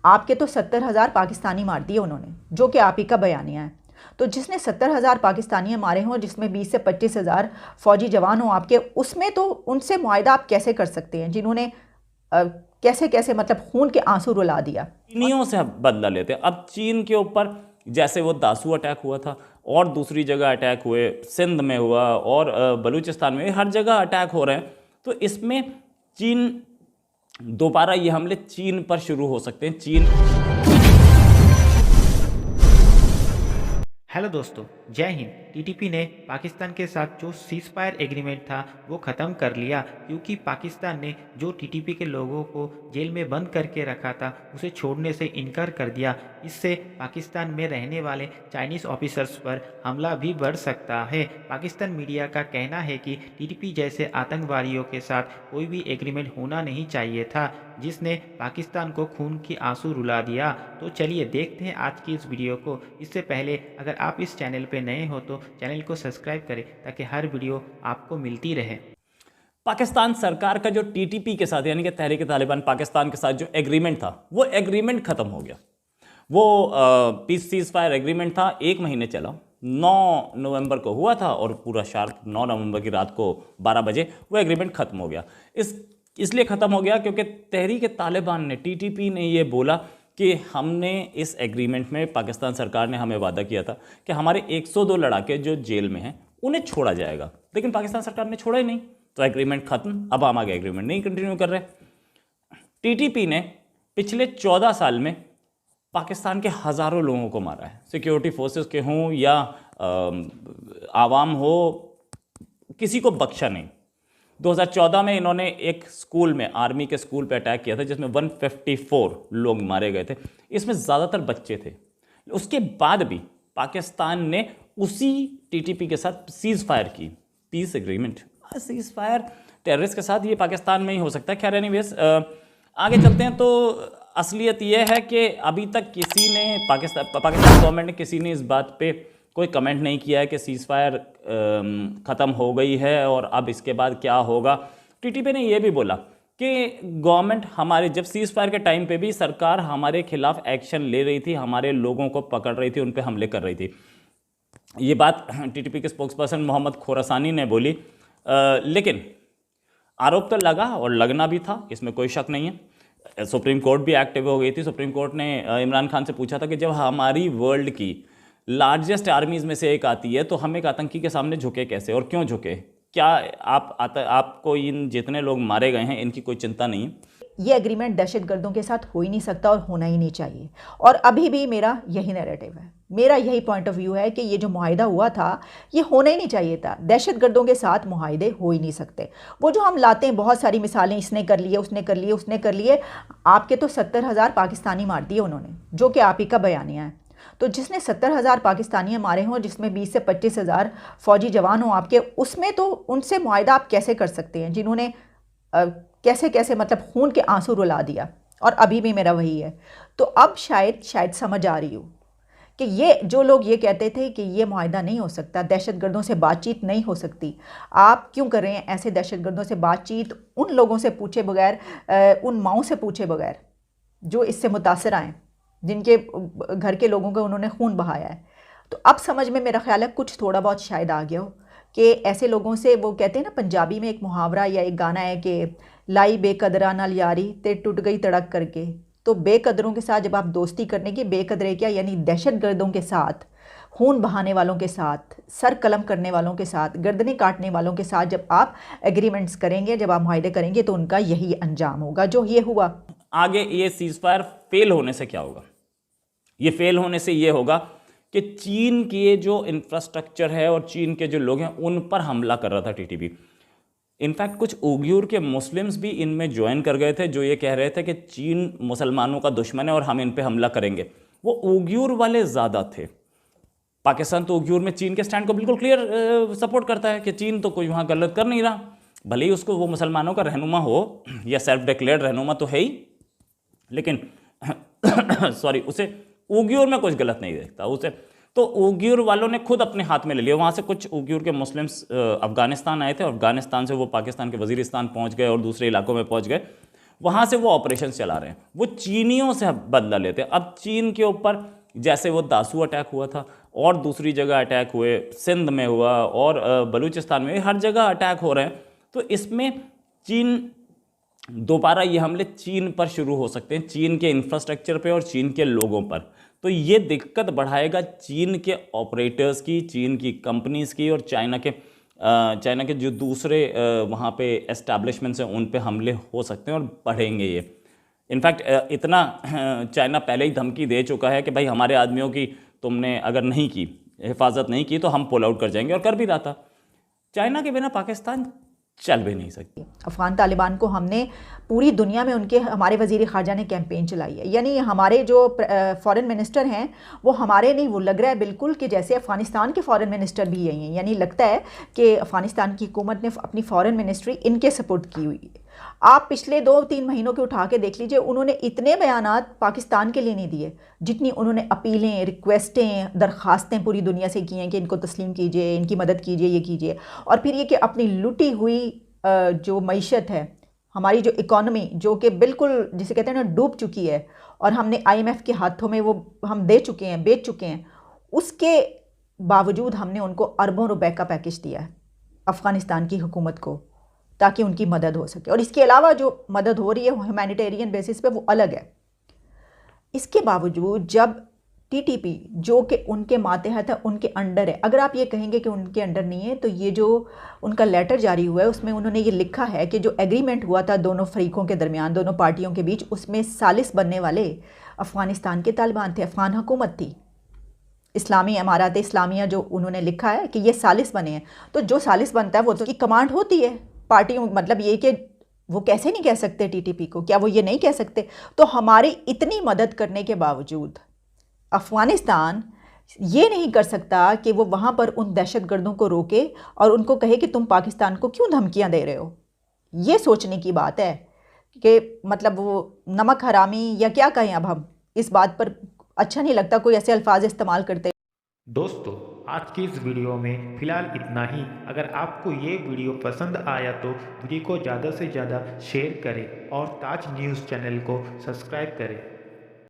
आपके तो 70,000 पाकिस्तानी मार दिए उन्होंने, जो कि आप ही का बयानिया है। तो जिसने 70,000 पाकिस्तानी मारे हों, जिसमें 20 से 25,000 फौजी जवान हों आपके, उसमें तो उनसे मुआहदा आप कैसे कर सकते हैं जिन्होंने कैसे कैसे मतलब खून के आंसू रुला दिया। चीनियों से बदला लेते हैं। अब चीन के ऊपर जैसे वो दासू अटैक हुआ था और दूसरी जगह अटैक हुए, सिंध में हुआ और बलूचिस्तान में, हर जगह अटैक हो रहे हैं। तो इसमें चीन दोबारा ये हमले चीन पर शुरू हो सकते हैं। चीन। हेलो दोस्तों, जय हिंद। टीटीपी ने पाकिस्तान के साथ जो सीज फायर एग्रीमेंट था वो ख़त्म कर लिया, क्योंकि पाकिस्तान ने जो टीटीपी के लोगों को जेल में बंद करके रखा था उसे छोड़ने से इनकार कर दिया। इससे पाकिस्तान में रहने वाले चाइनीज़ ऑफिसर्स पर हमला भी बढ़ सकता है। पाकिस्तान मीडिया का कहना है कि टीटीपी जैसे आतंकवादियों के साथ कोई भी एग्रीमेंट होना नहीं चाहिए था, जिसने पाकिस्तान को खून की आंसू रुला दिया। तो चलिए देखते हैं आज की इस वीडियो को। इससे पहले अगर आप इस चैनल पे नए हो तो चैनल को सब्सक्राइब करें ताकि हर वीडियो आपको मिलती रहे। पाकिस्तान सरकार का जो टीटीपी के साथ यानी कि तहरीक तालिबान पाकिस्तान के साथ जो एग्रीमेंट था, वो एग्रीमेंट खत्म हो गया। वो पीस सीज फायर एग्रीमेंट था, 1 महीने चला। 9 नवंबर को हुआ था और पूरा शार्प 9 नवंबर की रात को 12 बजे वो एग्रीमेंट खत्म हो गया। इसलिए ख़त्म हो गया क्योंकि तहरीक तालिबान ने, टीटीपी ने ये बोला कि हमने इस एग्रीमेंट में, पाकिस्तान सरकार ने हमें वादा किया था कि हमारे 102 लड़ाके जो जेल में हैं उन्हें छोड़ा जाएगा, लेकिन पाकिस्तान सरकार ने छोड़ा ही नहीं। तो एग्रीमेंट ख़त्म। अब हम आगे एग्रीमेंट नहीं कंटिन्यू कर रहे। टीटीपी ने पिछले 14 साल में पाकिस्तान के हज़ारों लोगों को मारा है, सिक्योरिटी फोर्सेस के हों या आवाम हो, किसी को बख्शा नहीं। 2014 में इन्होंने एक स्कूल में, आर्मी के स्कूल पे अटैक किया था जिसमें 154 लोग मारे गए थे। इसमें ज़्यादातर बच्चे थे। उसके बाद भी पाकिस्तान ने उसी टीटीपी के साथ सीज फायर की, piece agreement. Cease fire terrorist के साथ ये पाकिस्तान में ही हो सकता है। खैर एनीवेज, आगे चलते हैं। तो असलियत यह है कि अभी तक किसी ने, पाकिस्तान गवर्नमेंट ने, किसी ने इस बात पे कोई कमेंट नहीं किया है कि सीज़ फायर ख़त्म हो गई है और अब इसके बाद क्या होगा। टीटीपी ने यह भी बोला कि गवर्नमेंट हमारे, जब सीज़ फायर के टाइम पे भी सरकार हमारे खिलाफ एक्शन ले रही थी, हमारे लोगों को पकड़ रही थी, उन पे हमले कर रही थी। ये बात टीटीपी के स्पोक्सपर्सन मोहम्मद खोरासानी ने बोली। लेकिन आरोप तो लगा और लगना भी था, इसमें कोई शक नहीं है। सुप्रीम कोर्ट भी एक्टिव हो गई थी। सुप्रीम कोर्ट ने इमरान खान से पूछा था कि जब हमारी वर्ल्ड की लार्जेस्ट आर्मीज़ में से एक आती है तो हम एक आतंकी के सामने झुके कैसे और क्यों झुके? क्या आपको इन जितने लोग मारे गए हैं इनकी कोई चिंता नहीं? ये एग्रीमेंट दहशतगर्दों के साथ हो ही नहीं सकता और होना ही नहीं चाहिए। और अभी भी मेरा यही नैरेटिव है, मेरा यही पॉइंट ऑफ व्यू है कि ये जो मुआहिदा हुआ था ये होना ही नहीं चाहिए था। दहशतगर्दों के साथ मुआहिदे हो ही नहीं सकते। वो जो हम लाते हैं बहुत सारी मिसालें, इसने कर लिए, उसने कर लिए, उसने कर लिए। आपके तो 70,000 पाकिस्तानी मार दिए उन्होंने, जो कि आप ही का बयानिया है। तो जिसने 70,000 पाकिस्तानी मारे हों, जिसमें 20 से 25,000 फौजी जवान हों आपके, उसमें तो उनसे मुआहिदा आप कैसे कर सकते हैं जिन्होंने कैसे कैसे मतलब खून के आंसू रुला दिया। और अभी भी मेरा वही है। तो अब शायद समझ आ रही हो कि ये जो लोग ये कहते थे कि ये मुआहिदा नहीं हो सकता, दहशतगर्दों से बातचीत नहीं हो सकती, आप क्यों कर रहे हैं ऐसे दहशतगर्दों से बातचीत, उन लोगों से पूछे बगैर, उन माओं से पूछे बगैर जो इससे मुतासर आए, जिनके घर के लोगों को उन्होंने खून बहाया है। तो अब समझ में मेरा ख्याल है कुछ थोड़ा बहुत शायद आ गया हो कि ऐसे लोगों से, वो कहते हैं ना पंजाबी में एक मुहावरा या एक गाना है कि लाई बेकदरा नाल यारी ते टूट गई तड़क करके। तो बेकदरों के साथ जब आप दोस्ती करने की, बेकदरे क्या यानी दहशतगर्दों के साथ, खून बहाने वालों के साथ, सर कलम करने वालों के साथ, गर्दनें काटने वालों के साथ जब आप एग्रीमेंट्स करेंगे, जब आप मुआहिदे करेंगे, तो उनका यही अंजाम होगा जो ये हुआ। आगे ये सीज फायर फेल होने से क्या होगा? ये फेल होने से ये होगा कि चीन के जो इंफ्रास्ट्रक्चर है और चीन के जो लोग हैं उन पर हमला कर रहा था टीटीपी। इनफैक्ट कुछ उइगुर के मुस्लिम्स भी इनमें ज्वाइन कर गए थे, जो ये कह रहे थे कि चीन मुसलमानों का दुश्मन है और हम इन पे हमला करेंगे। वो उइगुर वाले ज़्यादा थे। पाकिस्तान तो उइगुर में चीन के स्टैंड को बिल्कुल क्लियर सपोर्ट करता है कि चीन तो कोई वहाँ गलत कर नहीं रहा, भले ही उसको वो मुसलमानों का रहनुमा हो या सेल्फ डिक्लेयर्ड रहनुमा तो है ही, लेकिन सॉरी, उसे उइगुर में कुछ गलत नहीं देखता उसे। तो उइगुर वालों ने खुद अपने हाथ में ले लिया। वहाँ से कुछ उइगुर के मुस्लिम्स अफगानिस्तान आए थे, अफगानिस्तान से वो पाकिस्तान के वजीरिस्तान पहुँच गए और दूसरे इलाकों में पहुँच गए। वहाँ से वो ऑपरेशन चला रहे हैं, वो चीनियों से बदला लेते हैं। अब चीन के ऊपर जैसे वो दासू अटैक हुआ था और दूसरी जगह अटैक हुए, सिंध में हुआ और बलूचिस्तान में, हर जगह अटैक हो रहे हैं। तो इसमें चीन दोबारा ये हमले चीन पर शुरू हो सकते हैं, चीन के इंफ्रास्ट्रक्चर पे और चीन के लोगों पर। तो ये दिक्कत बढ़ाएगा चीन के ऑपरेटर्स की, चीन की कंपनीज़ की, और चाइना के जो दूसरे वहाँ पे एस्टैब्लिशमेंट्स हैं उन पे हमले हो सकते हैं और बढ़ेंगे ये। इनफैक्ट इतना चाइना पहले ही धमकी दे चुका है कि भाई हमारे आदमियों की तुमने अगर नहीं की, हिफाजत नहीं की, तो हम पुल आउट कर जाएंगे, और कर भी रहा था। चाइना के बिना पाकिस्तान चल भी नहीं सकती। अफ़गान तालिबान को हमने पूरी दुनिया में हमारे वज़ीर ख़ारजा ने कैंपेन चलाई है, यानी हमारे जो फ़ॉरेन मिनिस्टर हैं वो हमारे नहीं, वो लग रहा है बिल्कुल कि जैसे अफ़गानिस्तान के फ़ॉरेन मिनिस्टर भी यही हैं। यानी लगता है कि अफ़गानिस्तान की हुकूमत ने अपनी फ़ॉरेन मिनिस्ट्री इनके सपोर्ट की हुई है। आप पिछले 2-3 महीनों के उठा के देख लीजिए, उन्होंने इतने बयानात पाकिस्तान के लिए नहीं दिए जितनी उन्होंने अपीलें, रिक्वेस्टें, दरख्वास्तें पूरी दुनिया से की हैं कि इनको तस्लीम कीजिए, इनकी मदद कीजिए, ये कीजिए। और फिर ये कि अपनी लुटी हुई जो मईशत है, हमारी जो इकॉनमी जो कि बिल्कुल जिसे कहते हैं ना डूब चुकी है, और हमने IMF के हाथों में वो हम दे चुके हैं, बेच चुके हैं, उसके बावजूद हमने उनको अरबों रुपए का पैकेज दिया है अफ़गानिस्तान की हुकूमत को, ताकि उनकी मदद हो सके। और इसके अलावा जो मदद हो रही है ह्यूमैनिटेरियन बेसिस पे वो अलग है। इसके बावजूद जब TTP जो कि उनके मातहत है, उनके अंडर है, अगर आप ये कहेंगे कि उनके अंडर नहीं है, तो ये जो उनका लेटर जारी हुआ है उसमें उन्होंने ये लिखा है कि जो एग्रीमेंट हुआ था दोनों फरीकों के दरमियान, दोनों पार्टियों के बीच, उसमें सालिस बनने वाले अफ़गानिस्तान के तालिबान थे, अफ़गान हुकूमत थी, इस्लामी इमारात इस्लामिया, जो उन्होंने लिखा है कि ये सालिस बने हैं। तो जो सालिस बनता है वो तो की कमांड होती है पार्टियों, मतलब ये कि वो कैसे नहीं कह सकते TTP को, क्या वो ये नहीं कह सकते? तो हमारी इतनी मदद करने के बावजूद अफ़गानिस्तान ये नहीं कर सकता कि वो वहाँ पर उन दहशतगर्दों को रोके और उनको कहे कि तुम पाकिस्तान को क्यों धमकियाँ दे रहे हो। ये सोचने की बात है कि मतलब वो नमक हरामी या क्या कहें, अब हम इस बात पर अच्छा नहीं लगता कोई ऐसे अल्फाज इस्तेमाल करते। दोस्तों, आज की इस वीडियो में फ़िलहाल इतना ही। अगर आपको ये वीडियो पसंद आया तो वीडियो को ज़्यादा से ज़्यादा शेयर करें और ताज न्यूज़ चैनल को सब्सक्राइब करें।